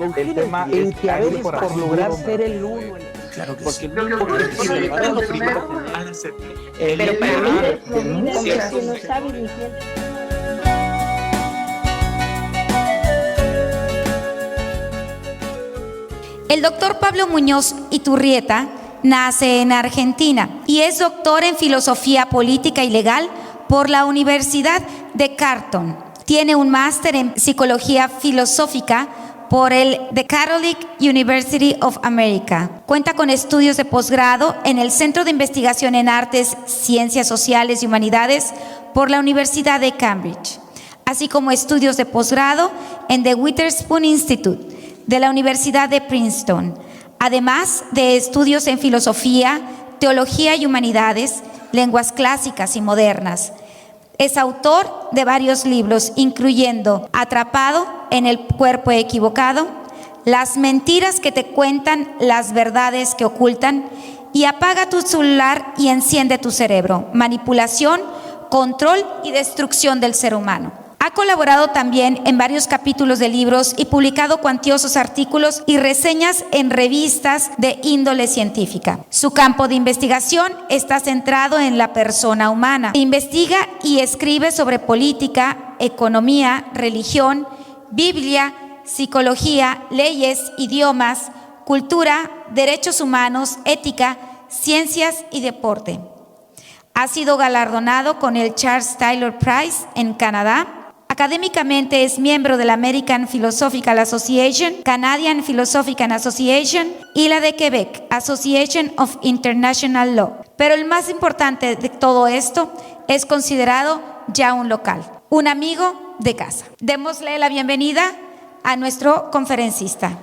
el tema en es que a veces por por lograr ser el uno. Claro que sí. Pero para mí que no sabe ni quién. El doctor Pablo Muñoz Iturrieta nace en Argentina y es doctor en Filosofía Política y Legal por la Universidad de Carleton. Tiene un máster en Psicología Filosófica por el The Catholic University of America. Cuenta con estudios de posgrado en el Centro de Investigación en Artes, Ciencias Sociales y Humanidades por la Universidad de Cambridge, así como estudios de posgrado en The Witherspoon Institute de la Universidad de Princeton, además de estudios en Filosofía, Teología y Humanidades, Lenguas Clásicas y Modernas. Es autor de varios libros, incluyendo Atrapado en el cuerpo equivocado, Las mentiras que te cuentan, las verdades que ocultan, y Apaga tu celular y enciende tu cerebro, Manipulación, Control y Destrucción del ser humano. Ha colaborado también en varios capítulos de libros y publicado cuantiosos artículos y reseñas en revistas de índole científica. Su campo de investigación está centrado en la persona humana. Investiga y escribe sobre política, economía, religión, Biblia, psicología, leyes, idiomas, cultura, derechos humanos, ética, ciencias y deporte. Ha sido galardonado con el Charles Taylor Prize en Canadá. Académicamente es miembro de la American Philosophical Association, Canadian Philosophical Association y la de Quebec, Association of International Law. Pero el más importante de todo esto es considerado ya un local, un amigo de casa. Démosle la bienvenida a nuestro conferencista.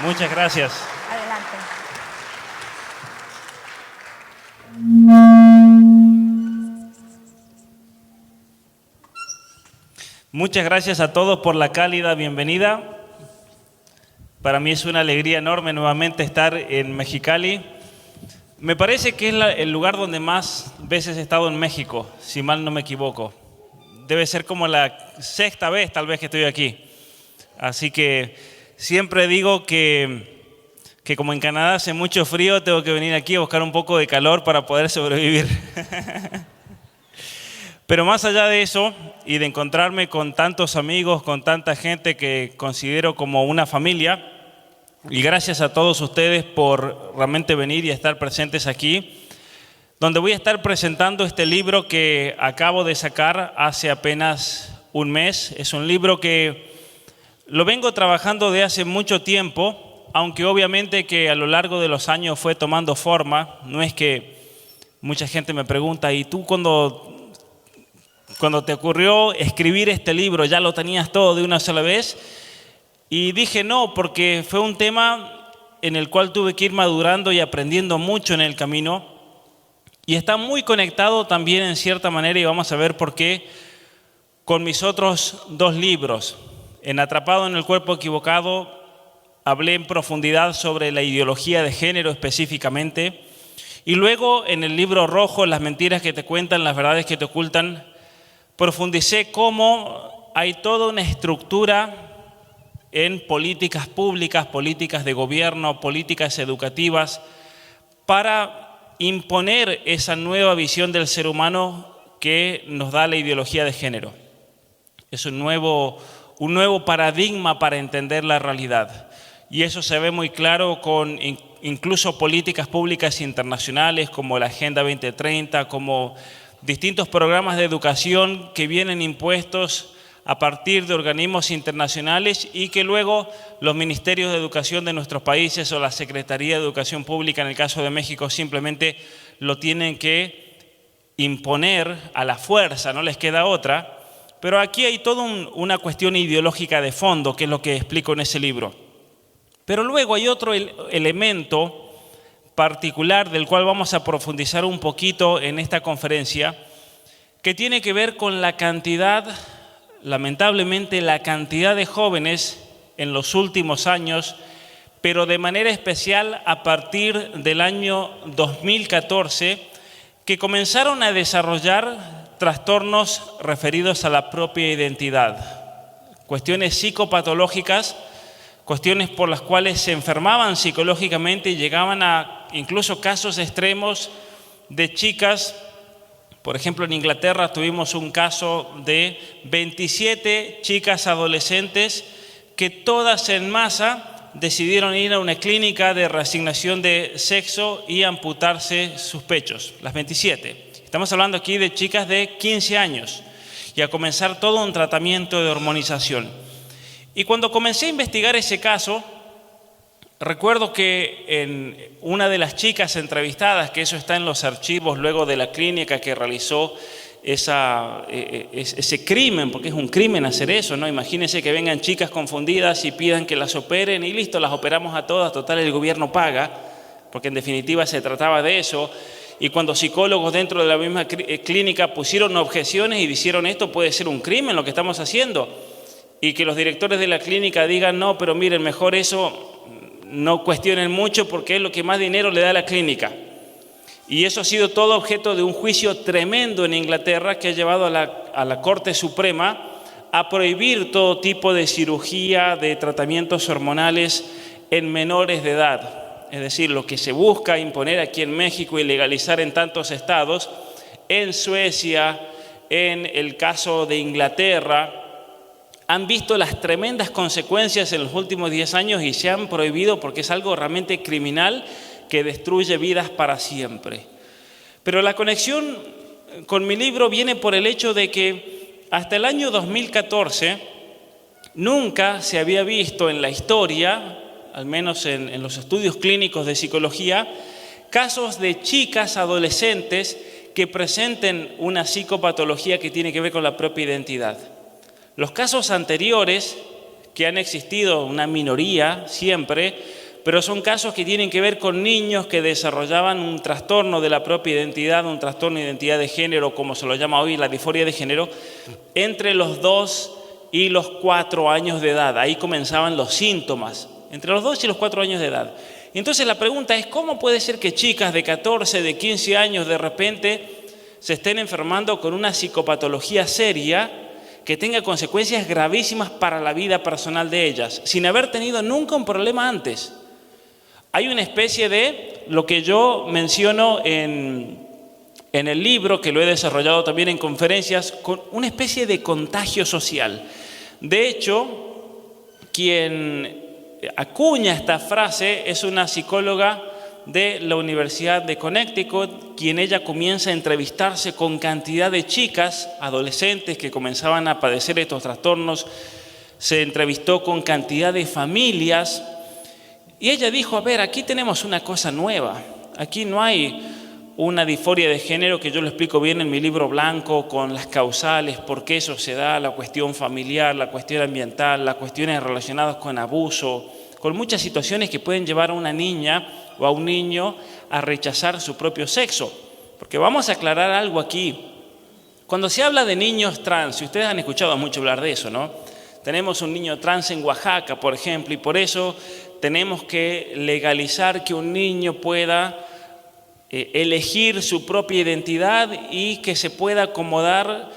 Muchas gracias. Adelante. Muchas gracias a todos por la cálida bienvenida. Para mí es una alegría enorme nuevamente estar en Mexicali. Me parece que es el lugar donde más veces he estado en México, si mal no me equivoco. Debe ser como la sexta vez tal vez que estoy aquí. Así que siempre digo que como en Canadá hace mucho frío, tengo que venir aquí a buscar un poco de calor para poder sobrevivir. Pero más allá de eso y de encontrarme con tantos amigos, con tanta gente que considero como una familia, y gracias a todos ustedes por realmente venir y estar presentes aquí, donde voy a estar presentando este libro que acabo de sacar hace apenas un mes. Es un libro que lo vengo trabajando de hace mucho tiempo, aunque obviamente que a lo largo de los años fue tomando forma. No es que mucha gente me pregunta, ¿y tú cuando te ocurrió escribir este libro, ya lo tenías todo de una sola vez? Y dije no, porque fue un tema en el cual tuve que ir madurando y aprendiendo mucho en el camino. Y está muy conectado también en cierta manera, y vamos a ver por qué, con mis otros dos libros. En Atrapado en el cuerpo equivocado hablé en profundidad sobre la ideología de género específicamente. Y luego en el libro rojo, Las mentiras que te cuentan, las verdades que te ocultan, profundicé cómo hay toda una estructura en políticas públicas, políticas de gobierno, políticas educativas, para imponer esa nueva visión del ser humano que nos da la ideología de género. Es un nuevo paradigma para entender la realidad. Y eso se ve muy claro con incluso políticas públicas internacionales como la Agenda 2030, como distintos programas de educación que vienen impuestos a partir de organismos internacionales y que luego los ministerios de educación de nuestros países o la Secretaría de Educación Pública, en el caso de México, simplemente lo tienen que imponer a la fuerza, no les queda otra. Pero aquí hay toda una cuestión ideológica de fondo, que es lo que explico en ese libro. Pero luego hay otro elemento particular del cual vamos a profundizar un poquito en esta conferencia, que tiene que ver con la cantidad, lamentablemente, la cantidad de jóvenes en los últimos años, pero de manera especial a partir del año 2014, que comenzaron a desarrollar trastornos referidos a la propia identidad, cuestiones psicopatológicas cuestiones por las cuales se enfermaban psicológicamente y llegaban a incluso casos extremos de chicas. Por ejemplo, en Inglaterra tuvimos un caso de 27 chicas adolescentes que todas en masa decidieron ir a una clínica de reasignación de sexo y amputarse sus pechos, las 27. Estamos hablando aquí de chicas de 15 años y a comenzar todo un tratamiento de hormonización. Y cuando comencé a investigar ese caso, recuerdo que en una de las chicas entrevistadas, que eso está en los archivos luego de la clínica que realizó ese crimen, porque es un crimen hacer eso, ¿no? Imagínense que vengan chicas confundidas y pidan que las operen y listo, las operamos a todas, total el gobierno paga, porque en definitiva se trataba de eso. Y cuando psicólogos dentro de la misma clínica pusieron objeciones y dijeron esto puede ser un crimen lo que estamos haciendo, y que los directores de la clínica digan no, pero miren, mejor eso no cuestionen mucho porque es lo que más dinero le da a la clínica. Y eso ha sido todo objeto de un juicio tremendo en Inglaterra que ha llevado a la Corte Suprema a prohibir todo tipo de cirugía, de tratamientos hormonales en menores de edad. Es decir, lo que se busca imponer aquí en México y legalizar en tantos estados, en Suecia, en el caso de Inglaterra, han visto las tremendas consecuencias en los últimos 10 años y se han prohibido porque es algo realmente criminal que destruye vidas para siempre. Pero la conexión con mi libro viene por el hecho de que hasta el año 2014 nunca se había visto en la historia, al menos en los estudios clínicos de psicología, casos de chicas adolescentes que presenten una psicopatología que tiene que ver con la propia identidad. Los casos anteriores, que han existido una minoría siempre, pero son casos que tienen que ver con niños que desarrollaban un trastorno de la propia identidad, un trastorno de identidad de género, como se lo llama hoy, la disforia de género, entre los 2 y los 4 años de edad. Ahí comenzaban los síntomas, entre los 2 y los 4 años de edad. Y entonces la pregunta es, ¿cómo puede ser que chicas de 14, de 15 años de repente se estén enfermando con una psicopatología seria que tenga consecuencias gravísimas para la vida personal de ellas, sin haber tenido nunca un problema antes? Hay una especie de, lo que yo menciono en el libro, que lo he desarrollado también en conferencias, con una especie de contagio social. De hecho, quien acuña esta frase es una psicóloga de la Universidad de Connecticut, quien ella comienza a entrevistarse con cantidad de chicas, adolescentes que comenzaban a padecer estos trastornos, se entrevistó con cantidad de familias, y ella dijo, a ver, aquí tenemos una cosa nueva, aquí no hay una disforia de género, que yo lo explico bien en mi libro blanco, con las causales, por qué eso se da, la cuestión familiar, la cuestión ambiental, las cuestiones relacionadas con abuso, con muchas situaciones que pueden llevar a una niña o a un niño a rechazar su propio sexo. Porque vamos a aclarar algo aquí. Cuando se habla de niños trans, y ustedes han escuchado mucho hablar de eso, ¿no? Tenemos un niño trans en Oaxaca, por ejemplo, y por eso tenemos que legalizar que un niño pueda elegir su propia identidad y que se pueda acomodar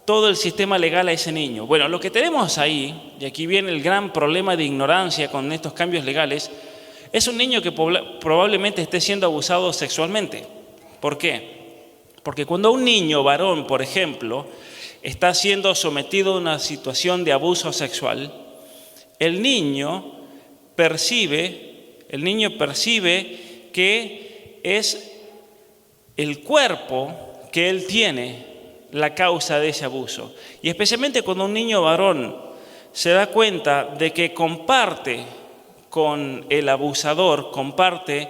todo el sistema legal a ese niño. Bueno, lo que tenemos ahí, y aquí viene el gran problema de ignorancia con estos cambios legales, es un niño que probablemente esté siendo abusado sexualmente. ¿Por qué? Porque cuando un niño varón, por ejemplo, está siendo sometido a una situación de abuso sexual, el niño percibe que es el cuerpo que él tiene la causa de ese abuso. Y especialmente cuando un niño varón se da cuenta de que comparte con el abusador, comparte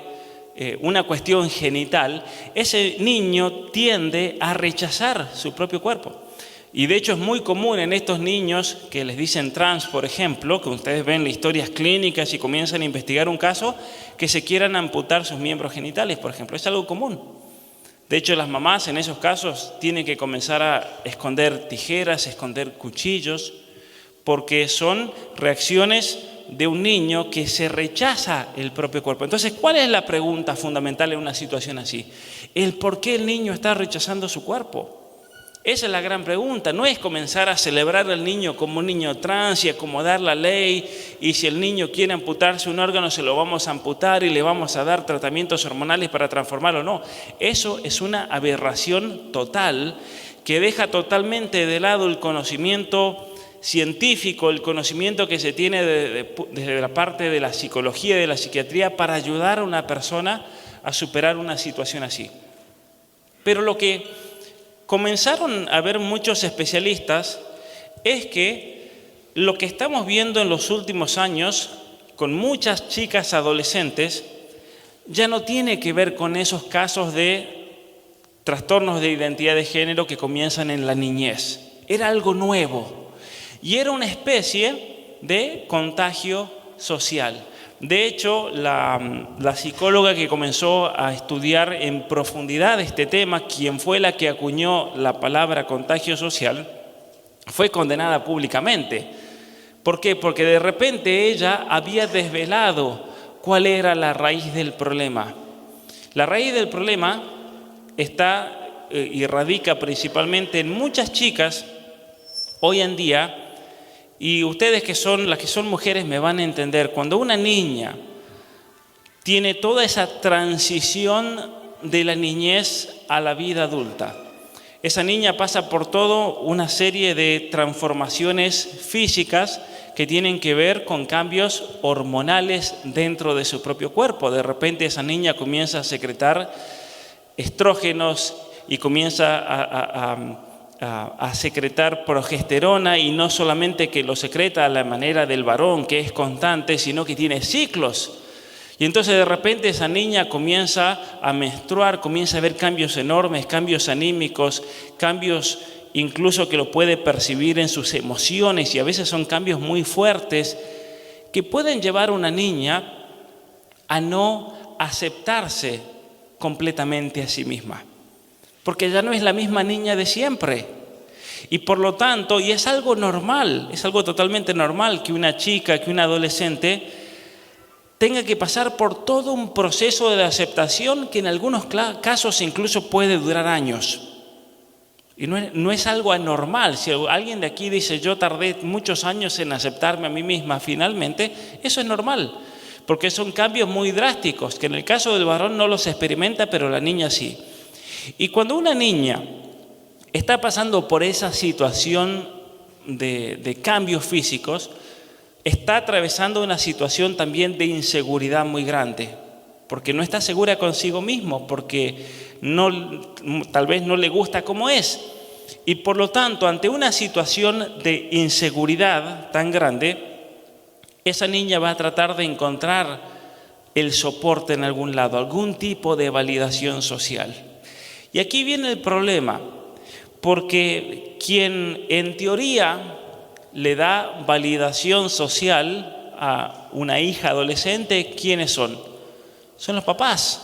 una cuestión genital, ese niño tiende a rechazar su propio cuerpo. Y de hecho es muy común en estos niños que les dicen trans, por ejemplo, que ustedes ven las historias clínicas y comienzan a investigar un caso, que se quieran amputar sus miembros genitales, por ejemplo. Es algo común. De hecho, las mamás en esos casos tienen que comenzar a esconder tijeras, esconder cuchillos, porque son reacciones de un niño que se rechaza el propio cuerpo. Entonces, ¿cuál es la pregunta fundamental en una situación así? El por qué el niño está rechazando su cuerpo. Esa es la gran pregunta. No es comenzar a celebrar al niño como un niño trans y acomodar la ley, y si el niño quiere amputarse un órgano se lo vamos a amputar y le vamos a dar tratamientos hormonales para transformarlo. No, eso es una aberración total que deja totalmente de lado el conocimiento científico, el conocimiento que se tiene desde la parte de la psicología y de la psiquiatría para ayudar a una persona a superar una situación así. Pero lo que comenzaron a ver muchos especialistas es que lo que estamos viendo en los últimos años con muchas chicas adolescentes ya no tiene que ver con esos casos de trastornos de identidad de género que comienzan en la niñez. Era algo nuevo y era una especie de contagio social. De hecho, la psicóloga que comenzó a estudiar en profundidad este tema, quien fue la que acuñó la palabra contagio social, fue condenada públicamente. ¿Por qué? Porque de repente ella había desvelado cuál era la raíz del problema. La raíz del problema está y radica principalmente en muchas chicas hoy en día. Y ustedes las que son mujeres me van a entender, cuando una niña tiene toda esa transición de la niñez a la vida adulta, esa niña pasa por toda una serie de transformaciones físicas que tienen que ver con cambios hormonales dentro de su propio cuerpo. De repente esa niña comienza a secretar estrógenos y comienza a secretar progesterona, y no solamente que lo secreta a la manera del varón, que es constante, sino que tiene ciclos. Y entonces de repente esa niña comienza a menstruar, comienza a ver cambios enormes, cambios anímicos, cambios incluso que lo puede percibir en sus emociones, y a veces son cambios muy fuertes que pueden llevar a una niña a no aceptarse completamente a sí misma, porque ya no es la misma niña de siempre. Y por lo tanto, y es algo normal, es algo totalmente normal que una chica, que un adolescente tenga que pasar por todo un proceso de aceptación que en algunos casos incluso puede durar años. Y no es algo anormal. Si alguien de aquí dice, yo tardé muchos años en aceptarme a mí misma, finalmente, eso es normal, porque son cambios muy drásticos, que en el caso del varón no los experimenta, pero la niña sí. Y cuando una niña está pasando por esa situación de cambios físicos, está atravesando una situación también de inseguridad muy grande, porque no está segura consigo mismo, porque tal vez no le gusta como es. Y por lo tanto, ante una situación de inseguridad tan grande, esa niña va a tratar de encontrar el soporte en algún lado, algún tipo de validación social. Y aquí viene el problema, porque quien en teoría le da validación social a una hija adolescente, ¿quiénes son? Son los papás.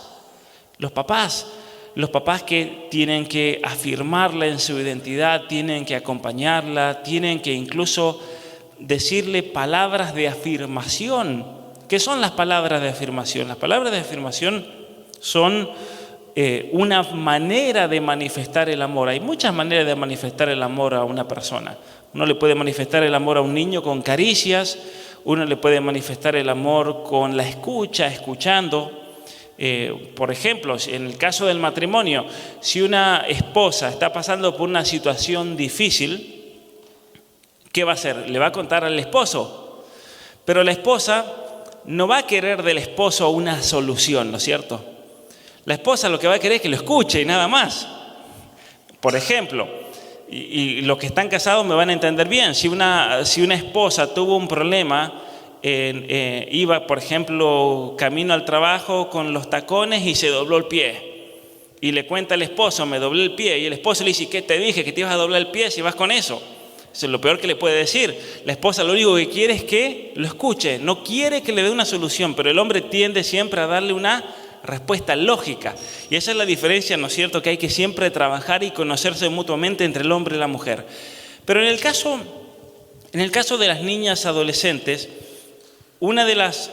Los papás que tienen que afirmarla en su identidad, tienen que acompañarla, tienen que incluso decirle palabras de afirmación. ¿Qué son las palabras de afirmación? Las palabras de afirmación son una manera de manifestar el amor. Hay muchas maneras de manifestar el amor a una persona. Uno le puede manifestar el amor a un niño con caricias, uno le puede manifestar el amor con la escucha, escuchando. Por ejemplo, en el caso del matrimonio, si una esposa está pasando por una situación difícil, ¿qué va a hacer? Le va a contar al esposo, pero la esposa no va a querer del esposo una solución, ¿no es cierto? La esposa lo que va a querer es que lo escuche y nada más. Por ejemplo, y los que están casados me van a entender bien, si una esposa tuvo un problema, iba, por ejemplo, camino al trabajo con los tacones y se dobló el pie. Y le cuenta al esposo, me doblé el pie. Y el esposo le dice, ¿qué te dije? Que te ibas a doblar el pie si vas con eso. Eso es lo peor que le puede decir. La esposa lo único que quiere es que lo escuche. No quiere que le dé una solución, pero el hombre tiende siempre a darle una respuesta lógica. Y esa es la diferencia, ¿no es cierto?, que hay que siempre trabajar y conocerse mutuamente entre el hombre y la mujer. Pero en el caso de las niñas adolescentes, una de las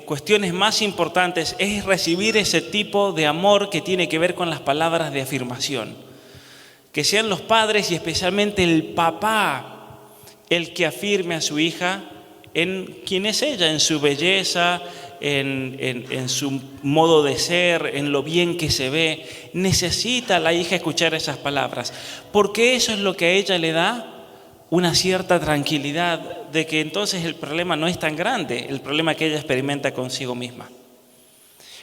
cuestiones más importantes es recibir ese tipo de amor que tiene que ver con las palabras de afirmación. que sean los padres y especialmente el papá el que afirme a su hija en quién es ella, en su belleza, en su modo de ser, en lo bien que se ve. Necesita la hija escuchar esas palabras, porque eso es lo que a ella le da una cierta tranquilidad de que entonces el problema no es tan grande, el problema que ella experimenta consigo misma.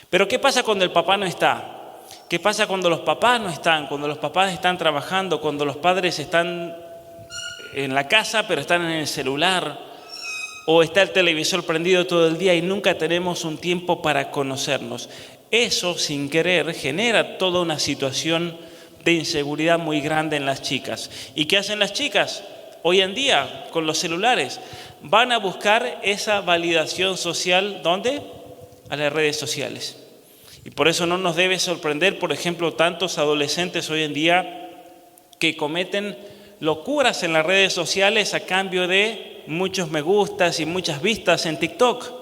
Pero ¿qué pasa cuando el papá no está? ¿Qué pasa cuando los papás no están? Cuando los papás están trabajando, cuando los padres están en la casa pero están en el celular, o está el televisor prendido todo el día y nunca tenemos un tiempo para conocernos. Eso, sin querer, genera toda una situación de inseguridad muy grande en las chicas. ¿Y qué hacen las chicas? Hoy en día, con los celulares, van a buscar esa validación social, ¿dónde? A las redes sociales. Y por eso no nos debe sorprender, por ejemplo, tantos adolescentes hoy en día que cometen locuras en las redes sociales a cambio de muchos me gustas y muchas vistas en TikTok.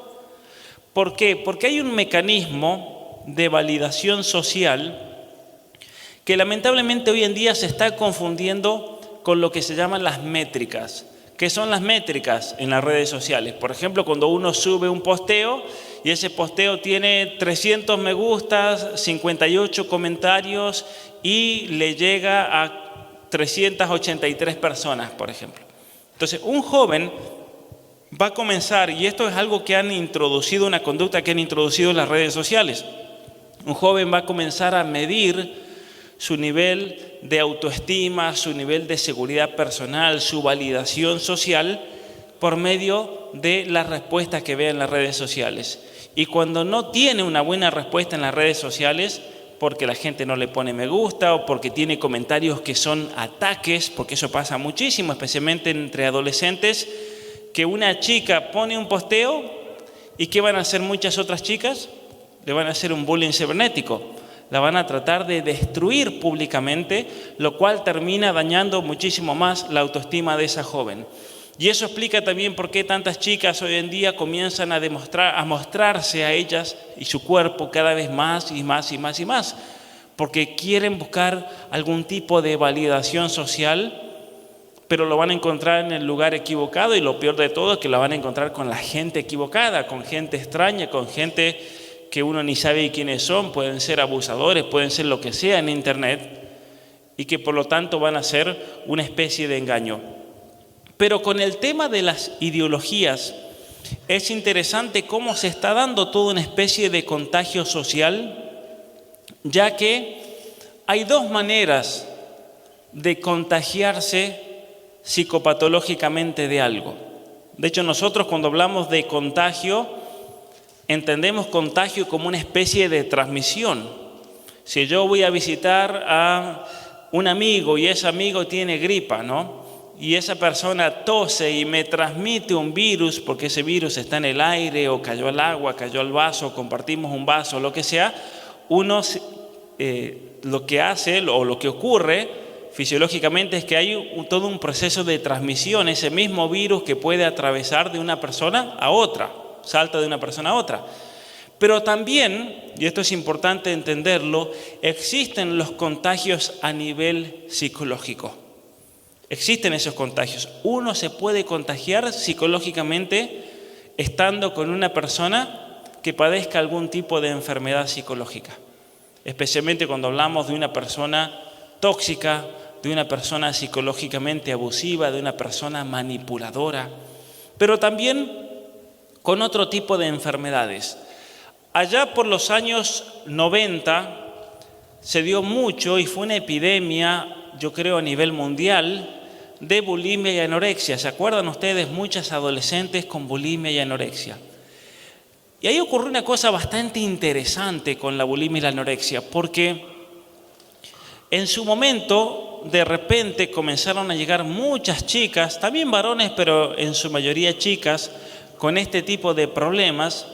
¿Por qué? Porque hay un mecanismo de validación social que lamentablemente hoy en día se está confundiendo con lo que se llaman las métricas. ¿Qué son las métricas en las redes sociales? Por ejemplo, cuando uno sube un posteo y ese posteo tiene 300 me gustas, 58 comentarios y le llega a 383 personas, por ejemplo. Entonces, un joven va a comenzar, y esto es algo que han introducido, una conducta que han introducido las redes sociales. Un joven va a comenzar a medir su nivel de autoestima, su nivel de seguridad personal, su validación social por medio de las respuestas que ve en las redes sociales. Y cuando no tiene una buena respuesta en las redes sociales, porque la gente no le pone me gusta o porque tiene comentarios que son ataques, porque eso pasa muchísimo, especialmente entre adolescentes, que una chica pone un posteo y ¿qué van a hacer muchas otras chicas? Le van a hacer un bullying cibernético, la van a tratar de destruir públicamente, lo cual termina dañando muchísimo más la autoestima de esa joven. Y eso explica también por qué tantas chicas hoy en día comienzan a mostrarse a ellas y su cuerpo cada vez más y más y más y más, porque quieren buscar algún tipo de validación social, pero lo van a encontrar en el lugar equivocado, y lo peor de todo es que lo van a encontrar con la gente equivocada, con gente extraña, con gente que uno ni sabe quiénes son, pueden ser abusadores, pueden ser lo que sea en internet, y que por lo tanto van a ser una especie de engaño. Pero con el tema de las ideologías, es interesante cómo se está dando toda una especie de contagio social, ya que hay dos maneras de contagiarse psicopatológicamente de algo. De hecho, nosotros cuando hablamos de contagio, entendemos contagio como una especie de transmisión. Si yo voy a visitar a un amigo y ese amigo tiene gripa, ¿no? Y esa persona tose y me transmite un virus, porque ese virus está en el aire o cayó al agua, cayó al vaso, compartimos un vaso, lo que sea, uno lo que hace o lo que ocurre fisiológicamente es que hay todo un proceso de transmisión, ese mismo virus que puede atravesar de una persona a otra, salta de una persona a otra. Pero también, y esto es importante entenderlo, existen los contagios a nivel psicológico. Existen esos contagios. Uno se puede contagiar psicológicamente estando con una persona que padezca algún tipo de enfermedad psicológica. Especialmente cuando hablamos de una persona tóxica, de una persona psicológicamente abusiva, de una persona manipuladora, pero también con otro tipo de enfermedades. Allá por los años 90 se dio mucho y fue una epidemia, yo creo a nivel mundial, de bulimia y anorexia. ¿Se acuerdan ustedes? Muchas adolescentes con bulimia y anorexia. Y ahí ocurrió una cosa bastante interesante con la bulimia y la anorexia, porque en su momento, de repente, comenzaron a llegar muchas chicas, también varones, pero en su mayoría chicas, con este tipo de problemas,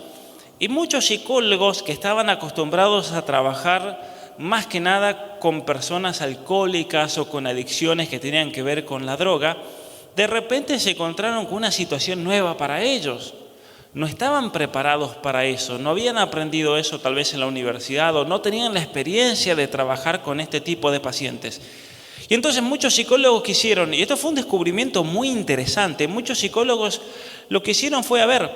y muchos psicólogos que estaban acostumbrados a trabajar más que nada con personas alcohólicas o con adicciones que tenían que ver con la droga, de repente se encontraron con una situación nueva para ellos. No estaban preparados para eso, no habían aprendido eso tal vez en la universidad o no tenían la experiencia de trabajar con este tipo de pacientes. Y entonces muchos psicólogos que hicieron, y esto fue un descubrimiento muy interesante, muchos psicólogos lo que hicieron fue, a ver,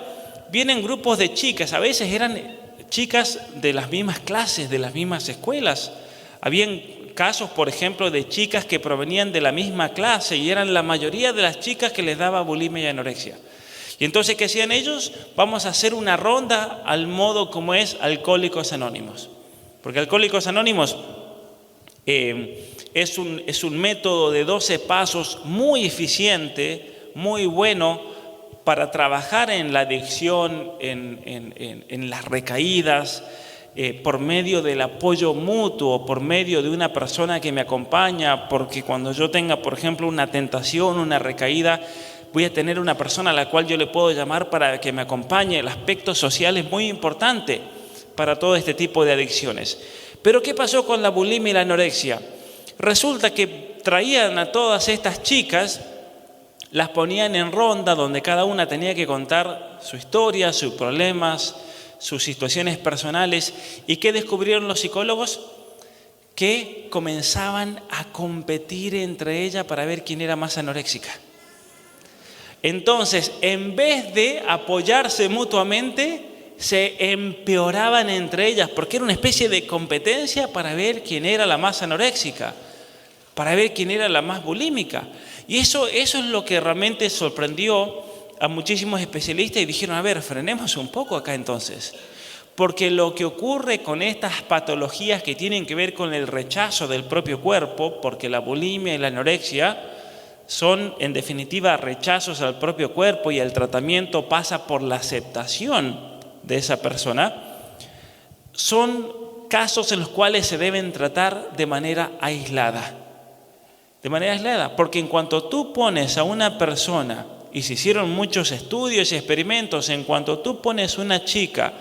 vienen grupos de chicas, a veces eran chicas de las mismas clases, de las mismas escuelas. Habían casos, por ejemplo, de chicas que provenían de la misma clase y eran la mayoría de las chicas que les daba bulimia y anorexia. Y entonces, ¿qué hacían ellos? Vamos a hacer una ronda al modo como es Alcohólicos Anónimos. Porque Alcohólicos Anónimos es un método de 12 pasos muy eficiente, muy bueno para trabajar en la adicción, en las recaídas, por medio del apoyo mutuo, por medio de una persona que me acompaña, porque cuando yo tenga, por ejemplo, una tentación, una recaída, voy a tener una persona a la cual yo le puedo llamar para que me acompañe. El aspecto social es muy importante para todo este tipo de adicciones. Pero ¿qué pasó con la bulimia y la anorexia? Resulta que traían a todas estas chicas, las ponían en ronda donde cada una tenía que contar su historia, sus problemas, sus situaciones personales. ¿Y qué descubrieron los psicólogos? Que comenzaban a competir entre ellas para ver quién era más anoréxica. Entonces, en vez de apoyarse mutuamente, se empeoraban entre ellas, porque era una especie de competencia para ver quién era la más anoréxica, para ver quién era la más bulímica. Y eso es lo que realmente sorprendió a muchísimos especialistas y dijeron, a ver, frenemos un poco acá entonces. Porque lo que ocurre con estas patologías que tienen que ver con el rechazo del propio cuerpo, porque la bulimia y la anorexia son en definitiva rechazos al propio cuerpo y el tratamiento pasa por la aceptación de esa persona, son casos en los cuales se deben tratar de manera aislada. De manera aislada, porque en cuanto tú pones a una persona, y se hicieron muchos estudios y experimentos, en cuanto tú pones una chica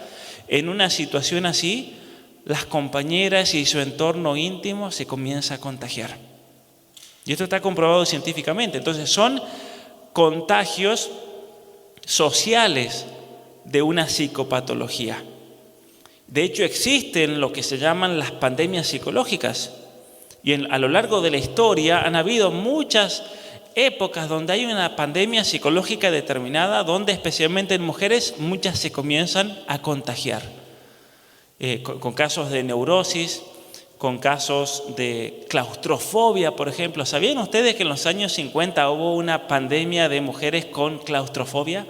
en una situación así, las compañeras y su entorno íntimo se comienza a contagiar. Y esto está comprobado científicamente. Entonces son contagios sociales de una psicopatología. De hecho, existen lo que se llaman las pandemias psicológicas. Y a lo largo de la historia han habido muchas épocas donde hay una pandemia psicológica determinada, donde especialmente en mujeres muchas se comienzan a contagiar. Con casos de neurosis, con casos de claustrofobia, por ejemplo. ¿Sabían ustedes que en los años 50 hubo una pandemia de mujeres con claustrofobia?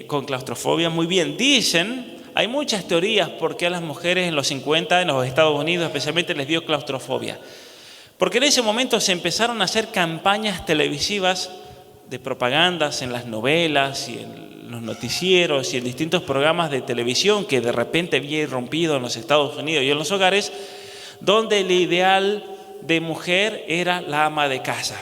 Con claustrofobia, muy bien. Dicen, hay muchas teorías por qué a las mujeres en los 50 en los Estados Unidos especialmente les dio claustrofobia. Porque en ese momento se empezaron a hacer campañas televisivas de propagandas en las novelas y en los noticieros y en distintos programas de televisión que de repente había irrumpido en los Estados Unidos y en los hogares, donde el ideal de mujer era la ama de casa.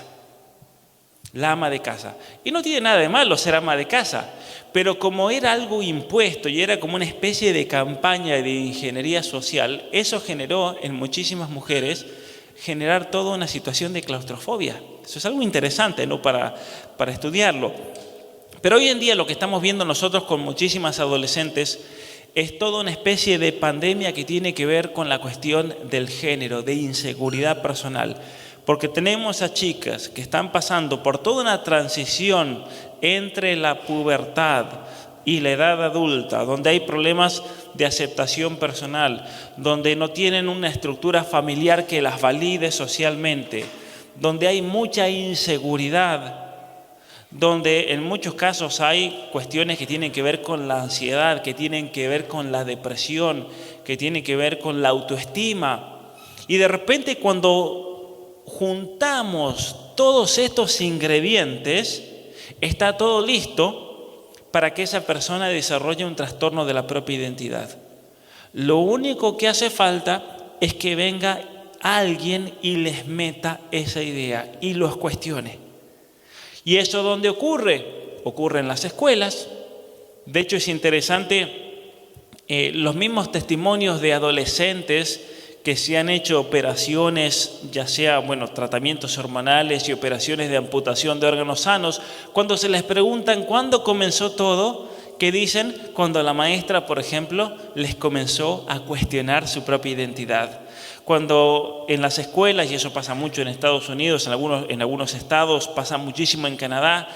La ama de casa. Y no tiene nada de malo ser ama de casa, pero como era algo impuesto y era como una especie de campaña de ingeniería social, eso generó en muchísimas mujeres generar toda una situación de claustrofobia. Eso es algo interesante, ¿no? para estudiarlo. Pero hoy en día lo que estamos viendo nosotros con muchísimas adolescentes es toda una especie de pandemia que tiene que ver con la cuestión del género, de inseguridad personal. Porque tenemos a chicas que están pasando por toda una transición entre la pubertad y la edad adulta, donde hay problemas de aceptación personal, donde no tienen una estructura familiar que las valide socialmente, donde hay mucha inseguridad, donde en muchos casos hay cuestiones que tienen que ver con la ansiedad, que tienen que ver con la depresión, que tienen que ver con la autoestima. Y de repente cuando juntamos todos estos ingredientes, está todo listo para que esa persona desarrolle un trastorno de la propia identidad. Lo único que hace falta es que venga alguien y les meta esa idea y los cuestione. ¿Y eso dónde ocurre? Ocurre en las escuelas. De hecho, es interesante los mismos testimonios de adolescentes que se han hecho operaciones, ya sea, tratamientos hormonales y operaciones de amputación de órganos sanos, cuando se les preguntan cuándo comenzó todo, ¿qué dicen cuando la maestra, por ejemplo, les comenzó a cuestionar su propia identidad? Cuando en las escuelas, y eso pasa mucho en Estados Unidos, en algunos estados, pasa muchísimo en Canadá,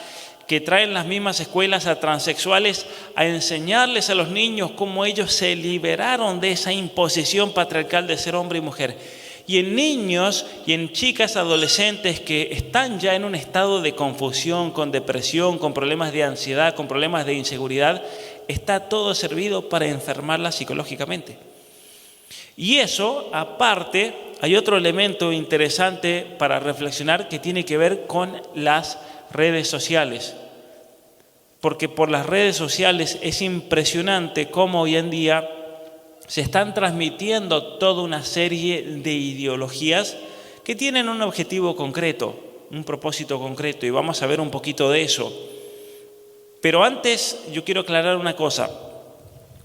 que traen las mismas escuelas a transexuales a enseñarles a los niños cómo ellos se liberaron de esa imposición patriarcal de ser hombre y mujer. Y en niños y en chicas adolescentes que están ya en un estado de confusión, con depresión, con problemas de ansiedad, con problemas de inseguridad, está todo servido para enfermarlas psicológicamente. Y eso, aparte, hay otro elemento interesante para reflexionar que tiene que ver con las redes sociales. Porque por las redes sociales es impresionante cómo hoy en día se están transmitiendo toda una serie de ideologías que tienen un objetivo concreto, un propósito concreto, y vamos a ver un poquito de eso. Pero antes yo quiero aclarar una cosa.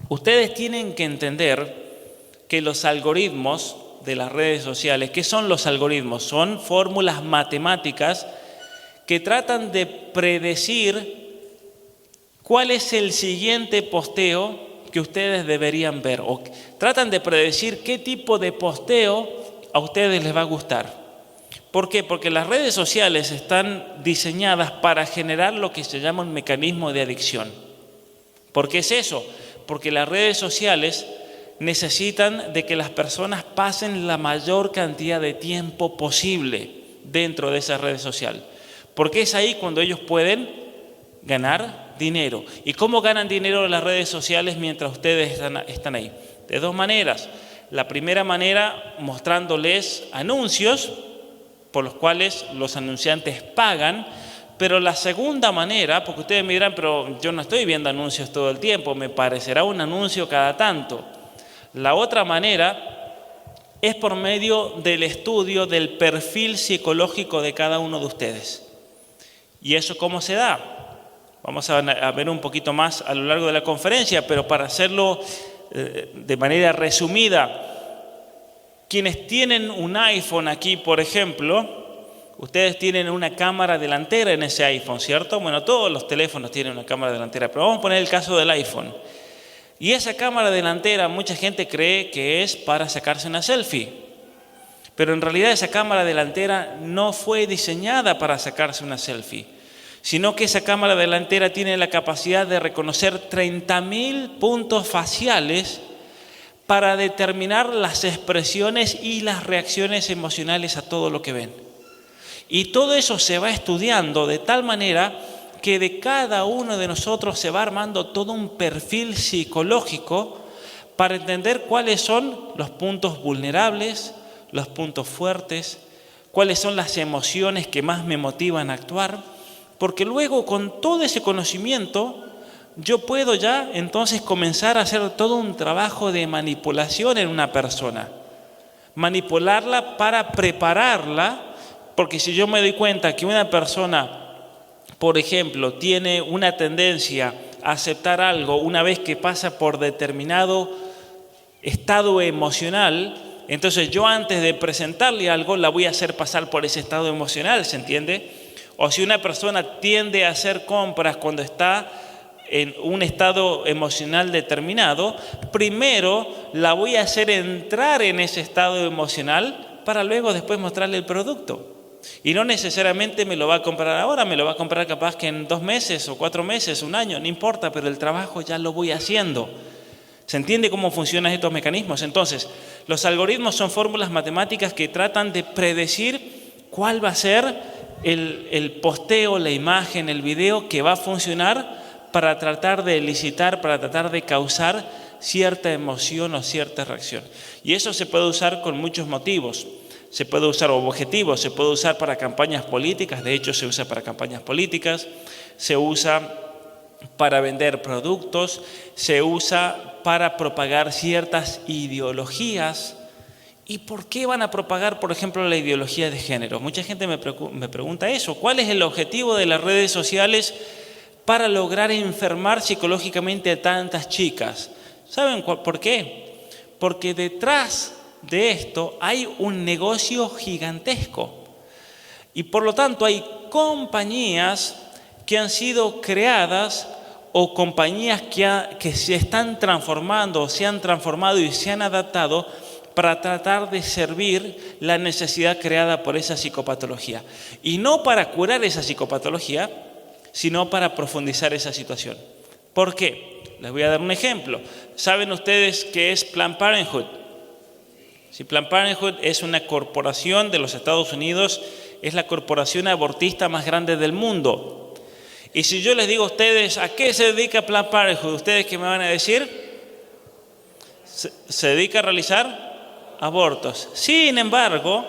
Ustedes tienen que entender que los algoritmos de las redes sociales, ¿qué son los algoritmos? Son fórmulas matemáticas que tratan de predecir cuál es el siguiente posteo que ustedes deberían ver, o tratan de predecir qué tipo de posteo a ustedes les va a gustar. ¿Por qué? Porque las redes sociales están diseñadas para generar lo que se llama un mecanismo de adicción. ¿Por qué es eso? Porque las redes sociales necesitan de que las personas pasen la mayor cantidad de tiempo posible dentro de esa red social. Porque es ahí cuando ellos pueden ganar dinero. ¿Y cómo ganan dinero en las redes sociales mientras ustedes están ahí? De dos maneras. La primera manera, mostrándoles anuncios por los cuales los anunciantes pagan. Pero la segunda manera, porque ustedes me dirán, pero yo no estoy viendo anuncios todo el tiempo, me parecerá un anuncio cada tanto. La otra manera es por medio del estudio del perfil psicológico de cada uno de ustedes. ¿Y eso cómo se da? Vamos a ver un poquito más a lo largo de la conferencia, pero para hacerlo de manera resumida, quienes tienen un iPhone aquí, por ejemplo, ustedes tienen una cámara delantera en ese iPhone, ¿cierto? Bueno, todos los teléfonos tienen una cámara delantera, pero vamos a poner el caso del iPhone. Y esa cámara delantera, mucha gente cree que es para sacarse una selfie. Pero en realidad esa cámara delantera no fue diseñada para sacarse una selfie, sino que esa cámara delantera tiene la capacidad de reconocer 30.000 puntos faciales para determinar las expresiones y las reacciones emocionales a todo lo que ven. Y todo eso se va estudiando de tal manera que de cada uno de nosotros se va armando todo un perfil psicológico para entender cuáles son los puntos vulnerables, los puntos fuertes, cuáles son las emociones que más me motivan a actuar, porque luego con todo ese conocimiento yo puedo ya entonces comenzar a hacer todo un trabajo de manipulación en una persona, manipularla para prepararla, porque si yo me doy cuenta que una persona, por ejemplo, tiene una tendencia a aceptar algo una vez que pasa por determinado estado emocional, entonces yo antes de presentarle algo la voy a hacer pasar por ese estado emocional, ¿se entiende? O si una persona tiende a hacer compras cuando está en un estado emocional determinado, primero la voy a hacer entrar en ese estado emocional para luego después mostrarle el producto. Y no necesariamente me lo va a comprar ahora, me lo va a comprar capaz que en 2 meses o 4 meses, un año, no importa, pero el trabajo ya lo voy haciendo. ¿Se entiende cómo funcionan estos mecanismos? Entonces, los algoritmos son fórmulas matemáticas que tratan de predecir cuál va a ser el posteo, la imagen, el video que va a funcionar para tratar de elicitar, para tratar de causar cierta emoción o cierta reacción. Y eso se puede usar con muchos motivos. Se puede usar objetivos, se puede usar para campañas políticas, de hecho se usa para campañas políticas, se usa para vender productos, se usa para propagar ciertas ideologías. ¿Y por qué van a propagar, por ejemplo, la ideología de género? Mucha gente me pregunta eso. ¿Cuál es el objetivo de las redes sociales para lograr enfermar psicológicamente a tantas chicas? ¿Saben por qué? Porque detrás de esto hay un negocio gigantesco y por lo tanto hay compañías que han sido creadas o compañías que se están transformando, se han transformado y se han adaptado para tratar de servir la necesidad creada por esa psicopatología. Y no para curar esa psicopatología, sino para profundizar esa situación. ¿Por qué? Les voy a dar un ejemplo. ¿Saben ustedes qué es Planned Parenthood? Si Planned Parenthood es una corporación de los Estados Unidos, es la corporación abortista más grande del mundo. Y si yo les digo a ustedes, ¿a qué se dedica Planned Parenthood? ¿Ustedes qué me van a decir? Se dedica a realizar abortos. Sin embargo,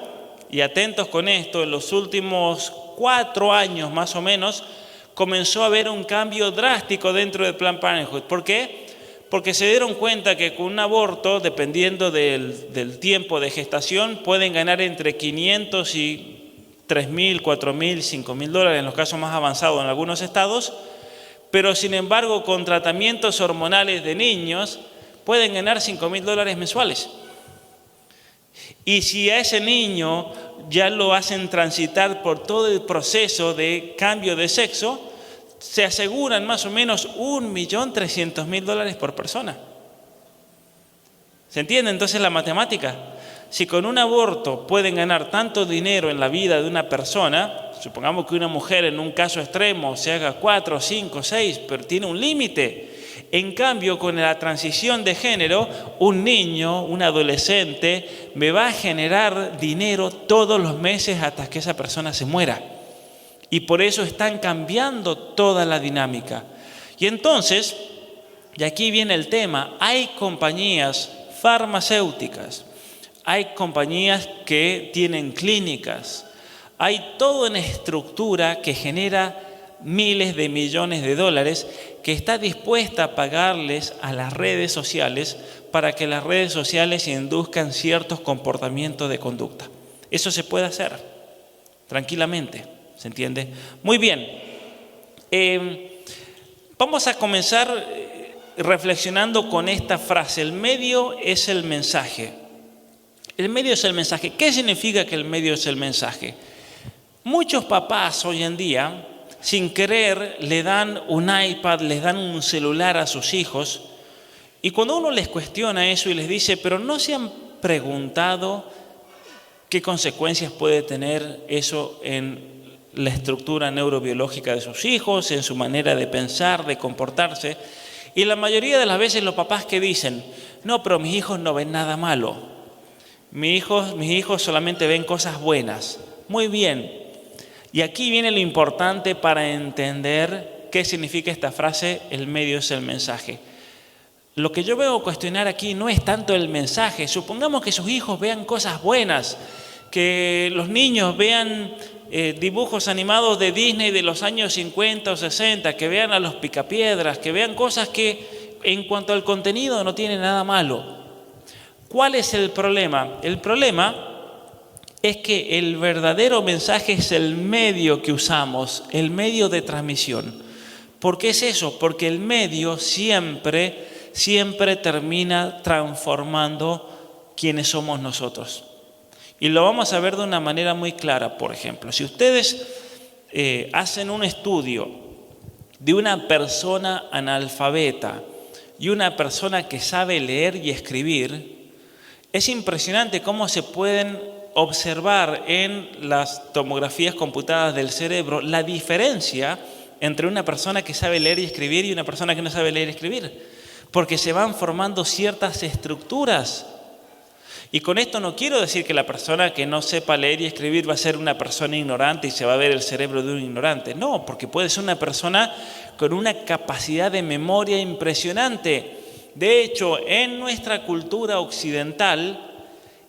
y atentos con esto, en los últimos 4 años más o menos, comenzó a haber un cambio drástico dentro de Planned Parenthood. ¿Por qué? Porque se dieron cuenta que con un aborto, dependiendo del tiempo de gestación, pueden ganar entre 500 y 3.000, 4.000, 5.000 dólares en los casos más avanzados en algunos estados, pero sin embargo con tratamientos hormonales de niños pueden ganar 5.000 dólares mensuales. Y si a ese niño ya lo hacen transitar por todo el proceso de cambio de sexo, se aseguran más o menos 1.300.000 dólares por persona. ¿Se entiende entonces la matemática? Si con un aborto pueden ganar tanto dinero en la vida de una persona, supongamos que una mujer en un caso extremo se haga 4, 5, 6, pero tiene un límite. En cambio, con la transición de género, un niño, un adolescente, me va a generar dinero todos los meses hasta que esa persona se muera. Y por eso están cambiando toda la dinámica. Y entonces, y aquí viene el tema, hay compañías farmacéuticas, hay compañías que tienen clínicas, hay toda una estructura que genera miles de millones de dólares que está dispuesta a pagarles a las redes sociales para que las redes sociales induzcan ciertos comportamientos de conducta. Eso se puede hacer tranquilamente, ¿se entiende? Muy bien, vamos a comenzar reflexionando con esta frase: el medio es el mensaje. El medio es el mensaje. ¿Qué significa que el medio es el mensaje? Muchos papás hoy en día, sin querer, le dan un iPad, les dan un celular a sus hijos, y cuando uno les cuestiona eso y les dice, pero ¿no se han preguntado qué consecuencias puede tener eso en la estructura neurobiológica de sus hijos, en su manera de pensar, de comportarse? Y la mayoría de las veces los papás que dicen, no, pero mis hijos no ven nada malo, mis hijos solamente ven cosas buenas. Muy bien. Y aquí viene lo importante para entender qué significa esta frase, el medio es el mensaje. Lo que yo veo cuestionar aquí no es tanto el mensaje. Supongamos que sus hijos vean cosas buenas, que los niños vean dibujos animados de Disney de los años 50 o 60, que vean a los Picapiedras, que vean cosas que en cuanto al contenido no tienen nada malo. ¿Cuál es el problema? El problema es que el verdadero mensaje es el medio que usamos, el medio de transmisión. ¿Por qué es eso? Porque el medio siempre termina transformando quienes somos nosotros. Y lo vamos a ver de una manera muy clara. Por ejemplo, si ustedes hacen un estudio de una persona analfabeta y una persona que sabe leer y escribir, es impresionante cómo se pueden observar en las tomografías computadas del cerebro la diferencia entre una persona que sabe leer y escribir y una persona que no sabe leer y escribir, porque se van formando ciertas estructuras. Y con esto no quiero decir que la persona que no sepa leer y escribir va a ser una persona ignorante y se va a ver el cerebro de un ignorante. No, porque puede ser una persona con una capacidad de memoria impresionante. De hecho, en nuestra cultura occidental,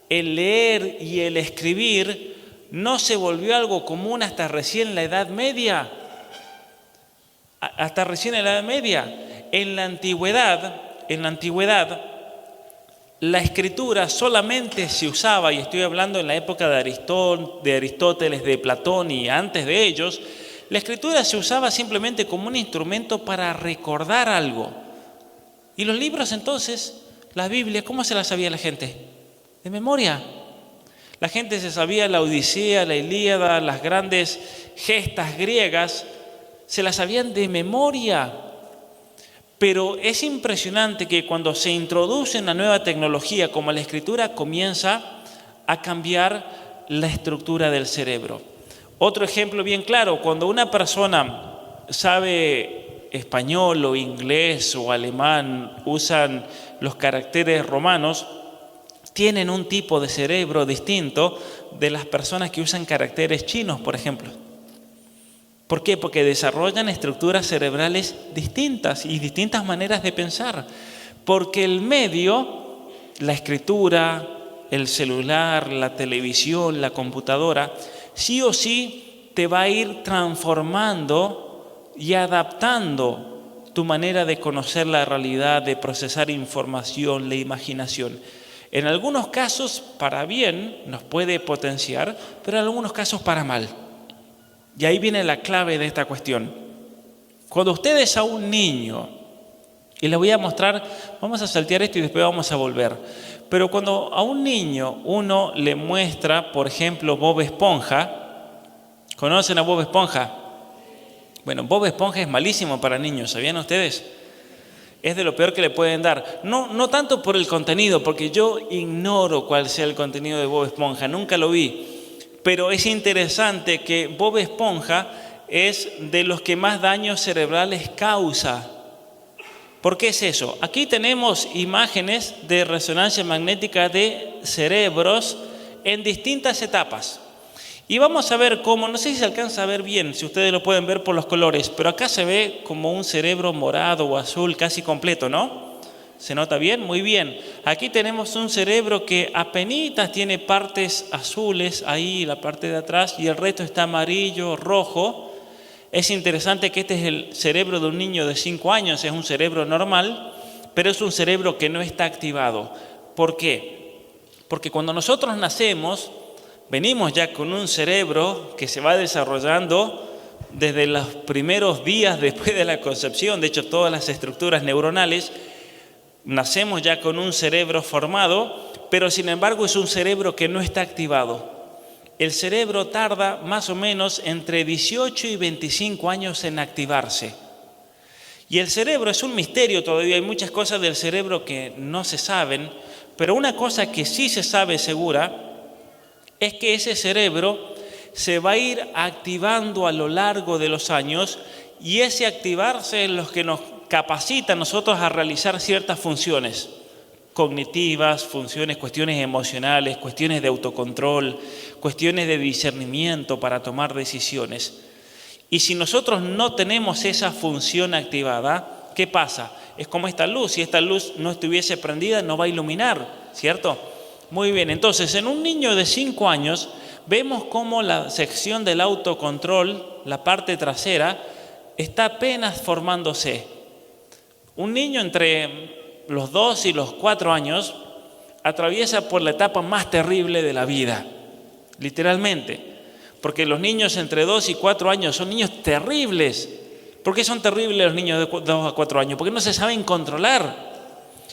el leer y el escribir no se volvió algo común hasta recién la Edad Media. Hasta recién en la Edad Media. En la antigüedad, la escritura solamente se usaba, y estoy hablando en la época de Aristóteles, de Platón y antes de ellos, la escritura se usaba simplemente como un instrumento para recordar algo. Y los libros entonces, la Biblia, ¿cómo se la sabía la gente? De memoria. La gente se sabía la Odisea, la Ilíada, las grandes gestas griegas, se las sabían de memoria. Pero es impresionante que cuando se introduce una nueva tecnología como la escritura, comienza a cambiar la estructura del cerebro. Otro ejemplo bien claro, cuando una persona sabe español o inglés o alemán, usan los caracteres romanos, tienen un tipo de cerebro distinto de las personas que usan caracteres chinos, por ejemplo. ¿Por qué? Porque desarrollan estructuras cerebrales distintas y distintas maneras de pensar. Porque el medio, la escritura, el celular, la televisión, la computadora, sí o sí te va a ir transformando y adaptando tu manera de conocer la realidad, de procesar información, la imaginación. En algunos casos para bien nos puede potenciar, pero en algunos casos para mal. Y ahí viene la clave de esta cuestión. Cuando ustedes a un niño, y les voy a mostrar, vamos a saltear esto y después vamos a volver, pero cuando a un niño uno le muestra, por ejemplo, Bob Esponja, ¿conocen a Bob Esponja? Bueno, Bob Esponja es malísimo para niños, ¿sabían ustedes? Es de lo peor que le pueden dar. No tanto por el contenido, porque yo ignoro cuál sea el contenido de Bob Esponja, nunca lo vi. Pero es interesante que Bob Esponja es de los que más daños cerebrales causa. ¿Por qué es eso? Aquí tenemos imágenes de resonancia magnética de cerebros en distintas etapas. Y vamos a ver cómo, no sé si se alcanza a ver bien, si ustedes lo pueden ver por los colores, pero acá se ve como un cerebro morado o azul casi completo, ¿no? ¿Se nota bien? Muy bien. Aquí tenemos un cerebro que apenas tiene partes azules ahí, la parte de atrás, y el resto está amarillo, rojo. Es interesante que este es el cerebro de un niño de 5 años, es un cerebro normal, pero es un cerebro que no está activado. ¿Por qué? Porque cuando nosotros nacemos, venimos ya con un cerebro que se va desarrollando desde los primeros días después de la concepción. De hecho, todas las estructuras neuronales, nacemos ya con un cerebro formado, pero sin embargo es un cerebro que no está activado. El cerebro tarda más o menos entre 18 y 25 años en activarse. Y el cerebro es un misterio todavía, hay muchas cosas del cerebro que no se saben, pero una cosa que sí se sabe segura es que ese cerebro se va a ir activando a lo largo de los años y ese activarse es lo que nos capacita a nosotros a realizar ciertas funciones cognitivas, funciones, cuestiones emocionales, cuestiones de autocontrol, cuestiones de discernimiento para tomar decisiones. Y si nosotros no tenemos esa función activada, ¿qué pasa? Es como esta luz, si esta luz no estuviese prendida no va a iluminar, ¿cierto? Muy bien, entonces en un niño de 5 años vemos cómo la sección del autocontrol, la parte trasera, está apenas formándose. Un niño entre los 2 y los 4 años atraviesa por la etapa más terrible de la vida, literalmente, porque los niños entre 2 y 4 años son niños terribles. ¿Por qué son terribles los niños de 2 a 4 años? Porque no se saben controlar.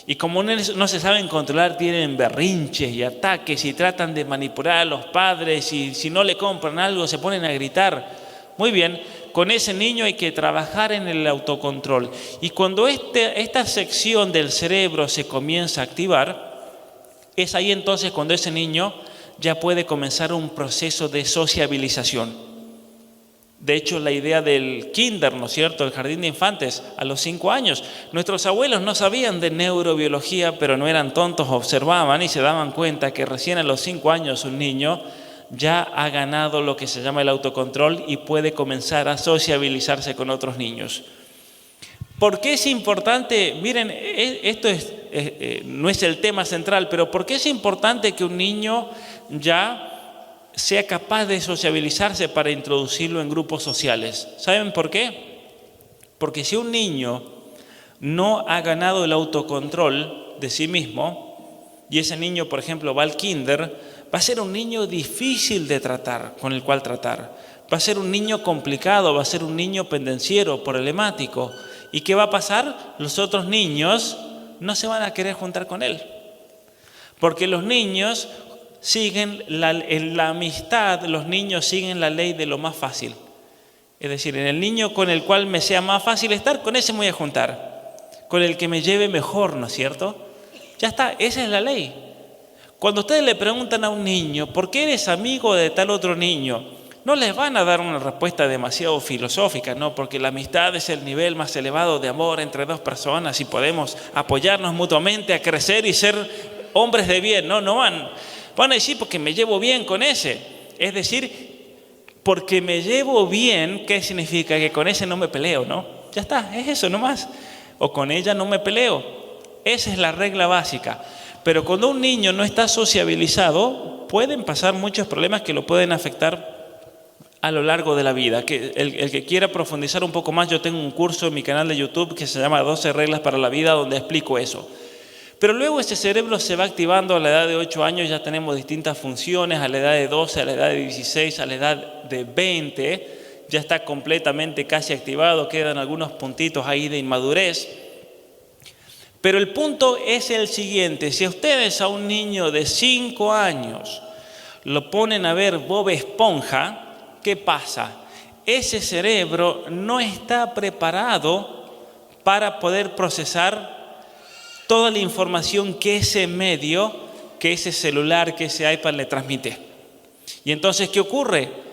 Y como no se saben controlar, tienen berrinches y ataques y tratan de manipular a los padres y si no le compran algo se ponen a gritar. Muy bien, con ese niño hay que trabajar en el autocontrol. Y cuando esta sección del cerebro se comienza a activar, es ahí entonces cuando ese niño ya puede comenzar un proceso de sociabilización. De hecho, la idea del kinder, ¿no es cierto?, el jardín de infantes, a los 5 años. Nuestros abuelos no sabían de neurobiología, pero no eran tontos, observaban y se daban cuenta que recién a los 5 años un niño ya ha ganado lo que se llama el autocontrol y puede comenzar a sociabilizarse con otros niños. ¿Por qué es importante? Miren, esto no es el tema central, pero ¿por qué es importante que un niño ya sea capaz de sociabilizarse para introducirlo en grupos sociales? ¿Saben por qué? Porque si un niño no ha ganado el autocontrol de sí mismo, y ese niño, por ejemplo, va al kinder, va a ser un niño difícil de tratar, con el cual tratar. Va a ser un niño complicado, va a ser un niño pendenciero, problemático. ¿Y qué va a pasar? Los otros niños no se van a querer juntar con él. Porque los niños siguen en la amistad, los niños siguen la ley de lo más fácil. Es decir, en el niño con el cual me sea más fácil estar, con ese me voy a juntar. con el que me lleve mejor, ¿no es cierto? Ya está, esa es la ley. Cuando ustedes le preguntan a un niño, ¿por qué eres amigo de tal otro niño? No les van a dar una respuesta demasiado filosófica, ¿no? Porque la amistad es el nivel más elevado de amor entre dos personas y podemos apoyarnos mutuamente a crecer y ser hombres de bien. No van a decir porque me llevo bien con ese. Es decir, porque me llevo bien, ¿qué significa? Que con ese no me peleo, ¿no? Ya está, es eso nomás. O con ella no me peleo. Esa es la regla básica. Pero cuando un niño no está sociabilizado, pueden pasar muchos problemas que lo pueden afectar a lo largo de la vida. El que quiera profundizar un poco más, yo tengo un curso en mi canal de YouTube que se llama 12 reglas para la vida, donde explico eso. Pero luego ese cerebro se va activando a la edad de 8 años, ya tenemos distintas funciones, a la edad de 12, a la edad de 16, a la edad de 20, ya está completamente casi activado, quedan algunos puntitos ahí de inmadurez. Pero el punto es el siguiente: si ustedes a un niño de 5 años lo ponen a ver Bob Esponja, ¿qué pasa? Ese cerebro no está preparado para poder procesar toda la información que ese medio, que ese celular, que ese iPad le transmite. Y entonces, ¿qué ocurre?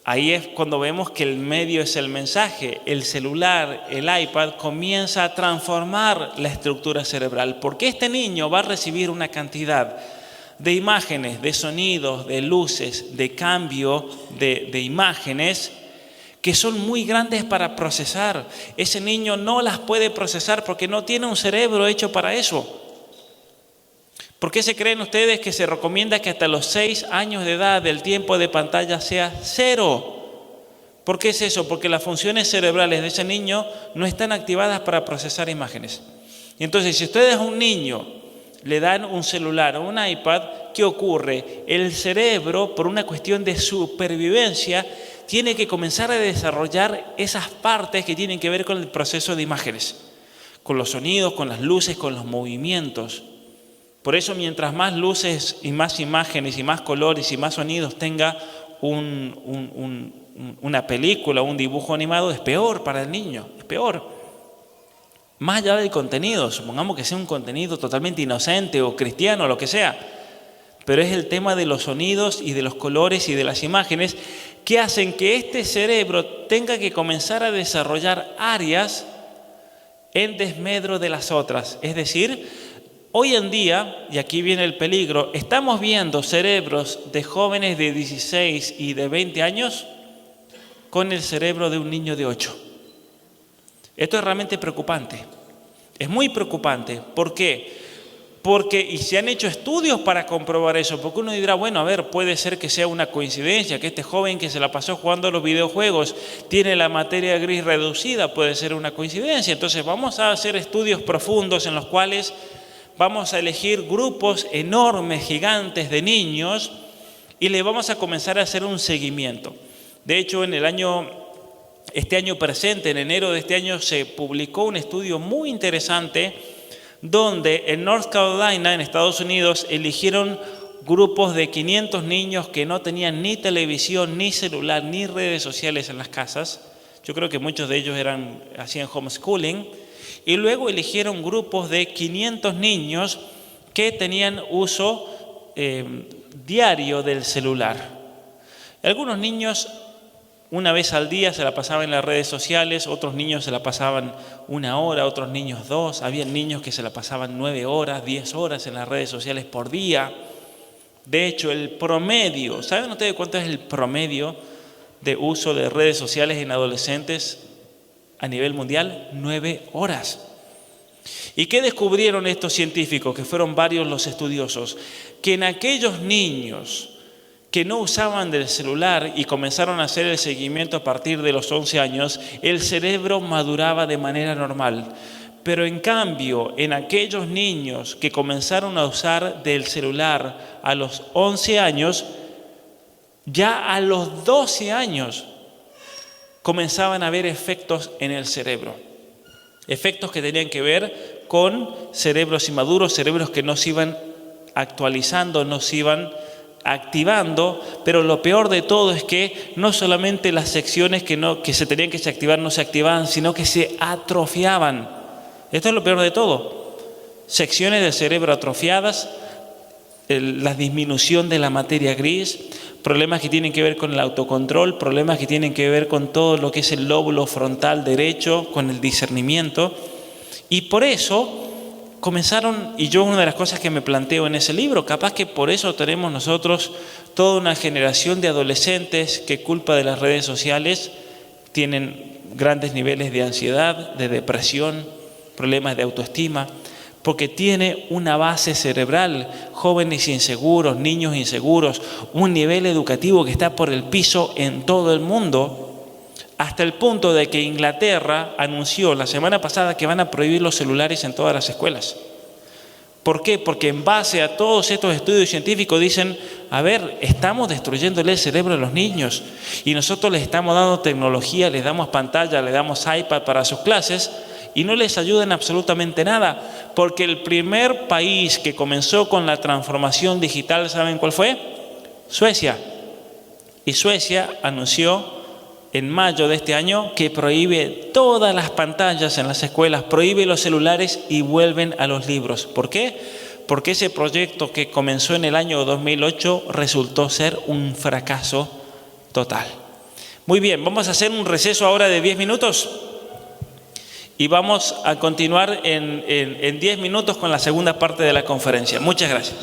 Ahí es cuando vemos que el medio es el mensaje. El celular, el iPad, comienza a transformar la estructura cerebral, porque este niño va a recibir una cantidad de imágenes, de sonidos, de luces, de cambio de imágenes que son muy grandes para procesar. Ese niño no las puede procesar porque no tiene un cerebro hecho para eso. ¿Por qué se creen ustedes que se recomienda que hasta los 6 años de edad el tiempo de pantalla sea 0? ¿Por qué es eso? Porque las funciones cerebrales de ese niño no están activadas para procesar imágenes. Y entonces, si ustedes a un niño le dan un celular o un iPad, ¿qué ocurre? El cerebro, por una cuestión de supervivencia, tiene que comenzar a desarrollar esas partes que tienen que ver con el proceso de imágenes, con los sonidos, con las luces, con los movimientos. Por eso, mientras más luces y más imágenes y más colores y más sonidos tenga una película, un dibujo animado, es peor para el niño, es peor. Más allá del contenido, supongamos que sea un contenido totalmente inocente o cristiano o lo que sea, pero es el tema de los sonidos y de los colores y de las imágenes que hacen que este cerebro tenga que comenzar a desarrollar áreas en desmedro de las otras. Es decir, hoy en día, y aquí viene el peligro, estamos viendo cerebros de jóvenes de 16 y de 20 años con el cerebro de un niño de 8. Esto es realmente preocupante. Es muy preocupante. ¿Por qué? Y se han hecho estudios para comprobar eso. Porque uno dirá, bueno, a ver, puede ser que sea una coincidencia, que este joven que se la pasó jugando a los videojuegos tiene la materia gris reducida, puede ser una coincidencia. Entonces vamos a hacer estudios profundos en los cuales vamos a elegir grupos enormes, gigantes de niños y le vamos a comenzar a hacer un seguimiento. De hecho, este año presente, en enero de este año, se publicó un estudio muy interesante donde en North Carolina, en Estados Unidos, eligieron grupos de 500 niños que no tenían ni televisión, ni celular, ni redes sociales en las casas. Yo creo que muchos de ellos hacían homeschooling. Y luego eligieron grupos de 500 niños que tenían uso diario del celular. Algunos niños una vez al día se la pasaban en las redes sociales, otros niños se la pasaban 1 hora, otros niños 2. Había niños que se la pasaban 9 horas, 10 horas en las redes sociales por día. De hecho, el promedio, ¿saben ustedes cuánto es el promedio de uso de redes sociales en adolescentes a nivel mundial? 9 horas. ¿Y qué descubrieron estos científicos, que fueron varios los estudiosos? Que en aquellos niños que no usaban del celular y comenzaron a hacer el seguimiento a partir de los 11 años, el cerebro maduraba de manera normal. Pero en cambio, en aquellos niños que comenzaron a usar del celular a los 11 años, ya a los 12 años comenzaban a haber efectos en el cerebro. Efectos que tenían que ver con cerebros inmaduros, cerebros que no se iban actualizando, no se iban activando, pero lo peor de todo es que no solamente las secciones que se tenían que se activar no se activaban, sino que se atrofiaban. Esto es lo peor de todo. Secciones del cerebro atrofiadas, la disminución de la materia gris, problemas que tienen que ver con el autocontrol, problemas que tienen que ver con todo lo que es el lóbulo frontal derecho, con el discernimiento. Y por eso comenzaron, y yo una de las cosas que me planteo en ese libro, capaz que por eso tenemos nosotros toda una generación de adolescentes que culpa de las redes sociales tienen grandes niveles de ansiedad, de depresión, problemas de autoestima, porque tiene una base cerebral, jóvenes inseguros, niños inseguros, un nivel educativo que está por el piso en todo el mundo, hasta el punto de que Inglaterra anunció la semana pasada que van a prohibir los celulares en todas las escuelas. ¿Por qué? Porque en base a todos estos estudios científicos dicen, a ver, estamos destruyéndole el cerebro a los niños y nosotros les estamos dando tecnología, les damos pantalla, les damos iPad para sus clases y no les ayudan absolutamente nada, porque el primer país que comenzó con la transformación digital, ¿saben cuál fue? Suecia. Y Suecia anunció en mayo de este año que prohíbe todas las pantallas en las escuelas, prohíbe los celulares y vuelven a los libros. ¿Por qué? Porque ese proyecto que comenzó en el año 2008 resultó ser un fracaso total. Muy bien, vamos a hacer un receso ahora de 10 minutos y vamos a continuar en 10 minutos con la segunda parte de la conferencia. Muchas gracias.